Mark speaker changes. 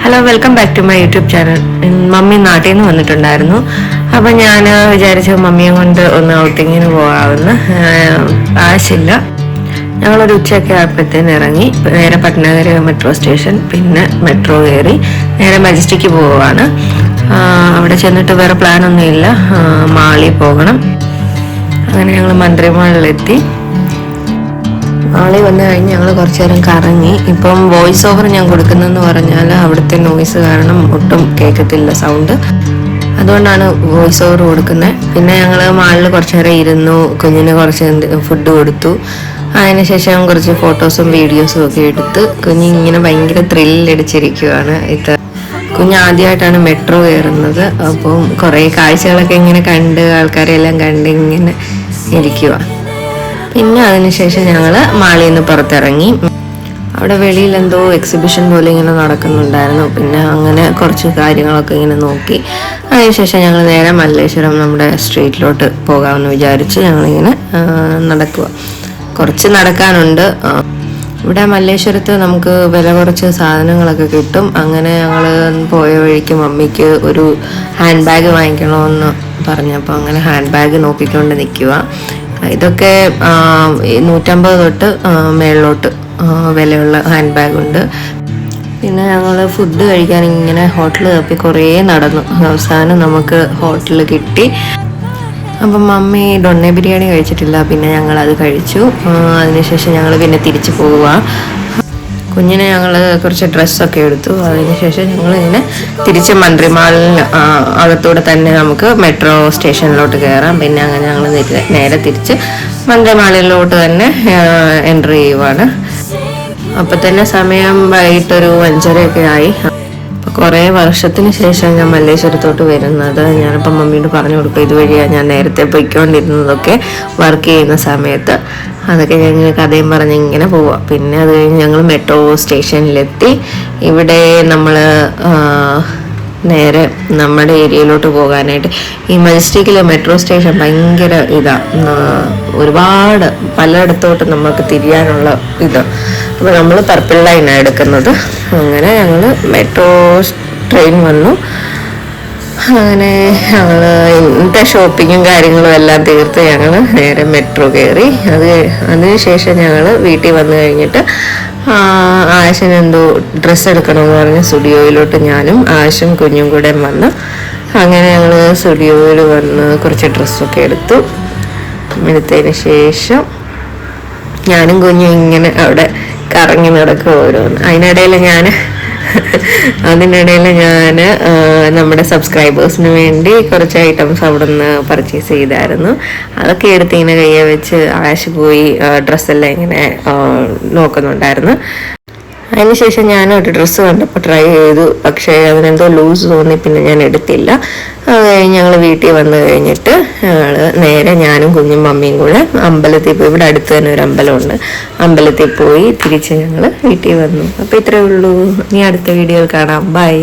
Speaker 1: Hello, welcome back to my YouTube channel. Mummy നാട്ടിൽ നിന്ന് വന്നിട്ടുണ്ടായിരുന്നു. അപ്പം ഞാൻ വിചാരിച്ചു മമ്മിയെ കൊണ്ട് ഒന്ന് ഔട്ടിങ്ങിന് പോകാമെന്ന്. ആശില്ല. ഞങ്ങളൊരു ഉച്ചയൊക്കെ ആയപ്പോഴത്തേന് ഇറങ്ങി നേരെ പട്നാഗർ മെട്രോ സ്റ്റേഷൻ, പിന്നെ മെട്രോ കയറി നേരെ മജസ്റ്റിക്ക് പോവുകയാണ്. അവിടെ ചെന്നിട്ട് വേറെ പ്ലാനൊന്നുമില്ല, മാളിൽ പോകണം. അങ്ങനെ ഞങ്ങൾ മന്ത്രി മാളിലെത്തി. മാളിൽ വന്നു കഴിഞ്ഞ് ഞങ്ങൾ കുറച്ചു നേരം കറങ്ങി. ഇപ്പം വോയിസ് ഓവർ ഞാൻ കൊടുക്കുന്നതെന്ന് പറഞ്ഞാൽ അവിടുത്തെ നോയ്സ് കാരണം ഒട്ടും കേൾക്കത്തില്ല സൗണ്ട്, അതുകൊണ്ടാണ് വോയിസ് ഓവർ കൊടുക്കുന്നത്. പിന്നെ ഞങ്ങൾ മാളിൽ കുറച്ചു നേരം ഇരുന്നു, കുഞ്ഞിന് കുറച്ച് ഫുഡ് കൊടുത്തു. അതിനുശേഷം കുറച്ച് ഫോട്ടോസും വീഡിയോസും ഒക്കെ എടുത്ത് കുഞ്ഞിങ്ങനെ ഭയങ്കര ത്രില്ലടിച്ചിരിക്കുകയാണ്. കുഞ്ഞ് ആദ്യമായിട്ടാണ് മെട്രോ കയറുന്നത്. അപ്പം കുറേ കാഴ്ചകളൊക്കെ ഇങ്ങനെ കണ്ട് ആൾക്കാരെല്ലാം കണ്ട് ഇങ്ങനെ ഇരിക്കുക. പിന്നെ അതിനുശേഷം ഞങ്ങൾ മാളിൽ നിന്ന് പുറത്തിറങ്ങി. അവിടെ വെളിയിൽ എന്തോ എക്സിബിഷൻ പോലെ ഇങ്ങനെ നടക്കുന്നുണ്ടായിരുന്നു. പിന്നെ അങ്ങനെ കുറച്ച് കാര്യങ്ങളൊക്കെ ഇങ്ങനെ നോക്കി. അതിനുശേഷം ഞങ്ങൾ നേരെ മല്ലേശ്വരം നമ്മുടെ സ്ട്രീറ്റിലോട്ട് പോകാമെന്ന് വിചാരിച്ച് ഞങ്ങളിങ്ങനെ നടക്കുക. കുറച്ച് നടക്കാനുണ്ട്. ഇവിടെ മല്ലേശ്വരത്ത് നമുക്ക് വില കുറച്ച് സാധനങ്ങളൊക്കെ കിട്ടും. അങ്ങനെ ഞങ്ങൾ പോയ വഴിക്ക് മമ്മിക്ക് ഒരു ഹാൻഡ് ബാഗ് വാങ്ങിക്കണമെന്ന് പറഞ്ഞപ്പോൾ അങ്ങനെ ഹാൻഡ് ബാഗ് നോക്കിക്കൊണ്ട് നിൽക്കുക. ഇതൊക്കെ 150 തൊട്ട് മേളിലോട്ട് വിലയുള്ള ഹാൻഡ് ബാഗുണ്ട്. പിന്നെ ഞങ്ങൾ ഫുഡ് കഴിക്കാൻ ഇങ്ങനെ ഹോട്ടൽ തപ്പി കുറേ നടന്നു. അവസാനം നമുക്ക് ഹോട്ടൽ കിട്ടി. അപ്പം മമ്മി ഡൊണ്ണ ബിരിയാണി കഴിച്ചിട്ടില്ല, പിന്നെ ഞങ്ങൾ അത് കഴിച്ചു. അതിനുശേഷം ഞങ്ങൾ പിന്നെ തിരിച്ചു പോവുക. കുഞ്ഞിനെ ഞങ്ങൾ കുറച്ച് ഡ്രസ്സൊക്കെ എടുത്തു. അതിനുശേഷം ഞങ്ങൾ ഇങ്ങനെ തിരിച്ച് മന്ത്രി മാളിന് അകത്തൂടെ തന്നെ നമുക്ക് മെട്രോ സ്റ്റേഷനിലോട്ട് കയറാം. പിന്നെ അങ്ങനെ ഞങ്ങൾ നേരെ തിരിച്ച് മന്ത്രി മാളിലോട്ട് തന്നെ എൻ്റർ ചെയ്യുവാണ്. അപ്പം തന്നെ സമയം വൈകിട്ടൊരു 5:30 ആയി. കുറേ വർഷത്തിന് ശേഷം ഞാൻ മല്ലേശ്വരത്തോട്ട് വരുന്നത്. ഞാനിപ്പം മമ്മിയോട് പറഞ്ഞു കൊടുക്കും, ഇതുവഴിയാണ് ഞാൻ നേരത്തെ പൊയ്ക്കൊണ്ടിരുന്നതൊക്കെ വർക്ക് ചെയ്യുന്ന സമയത്ത്. അതൊക്കെ ഞങ്ങൾ കഥയും പറഞ്ഞ് ഇങ്ങനെ പോവാം. പിന്നെ അത് കഴിഞ്ഞ് ഞങ്ങൾ മെട്രോ സ്റ്റേഷനിലെത്തി. ഇവിടെ നമ്മൾ നേരെ നമ്മുടെ ഏരിയയിലോട്ട് പോകാനായിട്ട് ഈ മജസ്റ്റിക്കിലെ മെട്രോ സ്റ്റേഷൻ ഭയങ്കര ഒരുപാട് പലയിടത്തോട്ട് നമുക്ക് തിരിയാനുള്ള അപ്പോൾ നമ്മൾ പർപ്പിൾ ലൈനാണ് എടുക്കുന്നത്. അങ്ങനെ ഞങ്ങൾ മെട്രോ ട്രെയിൻ വന്നു. അങ്ങനെ ഞങ്ങൾ ഇന്നത്തെ ഷോപ്പിങ്ങും കാര്യങ്ങളും എല്ലാം തീർത്ത് ഞങ്ങൾ നേരെ മെട്രോ കയറി. അതിനുശേഷം ഞങ്ങൾ വീട്ടിൽ വന്നു കഴിഞ്ഞിട്ട് ആശന് എന്തോ ഡ്രസ്സ് എടുക്കണമെന്ന് പറഞ്ഞ് സ്റ്റുഡിയോയിലോട്ട് ഞാനും ആശും കുഞ്ഞും കൂടെ വന്ന് അങ്ങനെ ഞങ്ങൾ സ്റ്റുഡിയോയിൽ വന്ന് കുറച്ച് ഡ്രസ്സൊക്കെ എടുത്തതിന് ശേഷം ഞാനും കുഞ്ഞും ഇങ്ങനെ അവിടെ കറങ്ങി നടക്കും ഓരോന്ന്. അതിനിടയിൽ ഞാൻ നമ്മുടെ സബ്സ്ക്രൈബേഴ്സിന് വേണ്ടി കുറച്ച് ഐറ്റംസ് അവിടെ നിന്ന് പർച്ചേസ് ചെയ്തായിരുന്നു. അതൊക്കെ എടുത്ത് ഇങ്ങനെ കയ്യെ വെച്ച് ആശ് പോയി ഡ്രസ്സെല്ലാം ഇങ്ങനെ നോക്കുന്നുണ്ടായിരുന്നു. അതിനുശേഷം ഞാൻ ഒരു ഡ്രസ്സ് കണ്ടപ്പോൾ ട്രൈ ചെയ്തു, പക്ഷേ അതിനെന്തോ ലൂസ് തോന്നി, പിന്നെ ഞാൻ എടുത്തില്ല. അത് കഴിഞ്ഞ് ഞങ്ങൾ വീട്ടിൽ വന്നു കഴിഞ്ഞിട്ട് നേരെ ഞാനും കുഞ്ഞും മമ്മിയും കൂടെ അമ്പലത്തിൽ പോയി. ഇവിടെ അടുത്ത് തന്നെ ഒരു അമ്പലമുണ്ട്, അമ്പലത്തിൽ പോയി തിരിച്ച് ഞങ്ങൾ വീട്ടിൽ വന്നു. അപ്പോൾ ഇത്രയേ ഉള്ളൂ. ഇനി അടുത്ത വീഡിയോയിൽ കാണാം. ബൈ.